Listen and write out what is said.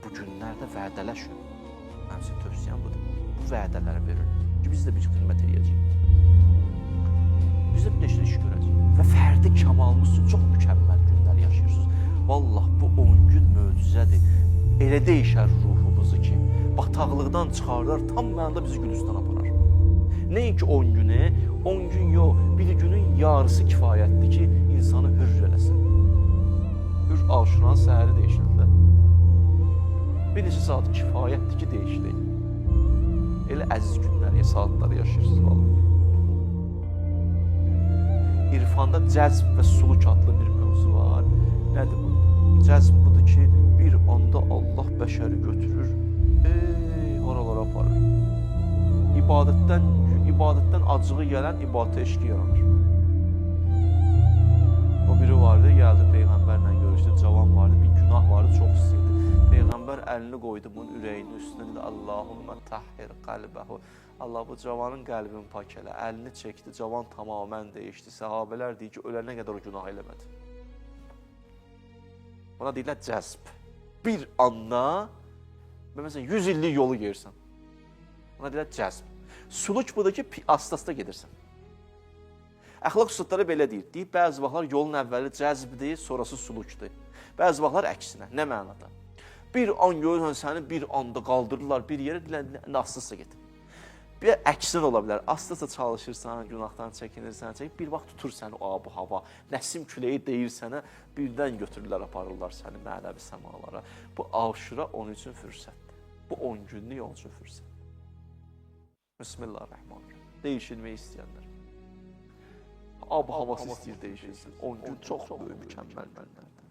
bu günlərdə vədələşin. Mənim sizə tövsiyəm budur. Bu vədələri verin ki, biz də bir xidmət edəcəyik. Biz də bir neçə iş görəcəyik. Və fərdi kəmalımız üçün çox mükəmməl günlər yaşayırsınız. Vallah, bu 10 gün möcüzədir. Elə deyişər ruhumuzu ki, bataqlıqdan çıxarlar, tam mənada bizi Gülüstan aparar. Nəinki 10 günü, 10 gün yox, bir günün yarısı kifayətdir ki, insanı hürr eləsin. Hürr Aşuranın səhəri deyişirdi. Bir neçə saat kifayətdir ki, deyişdik. Elə əziz günləri, saatları yaşayırsınız vallahi. İrfanda cəzb və suluk adlı bir mövzu var. Nədir bu? Cəzb budur ki, bir anda Allah bəşəri götürür, oralara aparır. İbadətdən acığı gələn ibadətə eşqi yaranır. O biri vardı, gəldi Peyğəmbərlə görüşdü, cavan vardı, bir günah vardı, çox istəyirdi. Peyğəmbər əlini qoydu bunun ürəyinin üstünə, dedi Allahümmə təhhir qəlbəhu. Allah bu cavanın qəlbini pak elə, əlini çəkdi, cavan tamamən dəyişdi. Səhabələr deyir ki, ölənə qədər o günah eləmədi. Buna deyirlər cəzb. Bir anda, məsələn, 100 illik yolu yersən. Buna deyirlər cəzb. Suluk budur ki, asta-asta gedirsən. Əxlaq üstadları belə deyir. Deyir, bəzi vaxtlar yolun əvvəli cəzbdir, sonrası sulukdur. Bəzi vaxtlar əksinə. Nə mənada? Bir an görürsən səni bir anda qaldırırlar bir yerə, deyirlər, asta-asta gedir. Bir əksin ola bilər. Asta-asta çalışırsan, günahdan çəkinirsən, bir vaxt tutur səni o bu hava. Nəsim küləyi deyir sənə, birdən götürürlər, aparırlar səni mənəvi səmalara. Bu Aşura onun üçün fürsətdir. Bu 10 günlük onun üçün fürsət. Bismillahirrahmanirrahim. Değişilmeyi istəyənlər. Ab havası istəyir değişilsin. 10 gün çox böyük, mükəmməl günlərdir.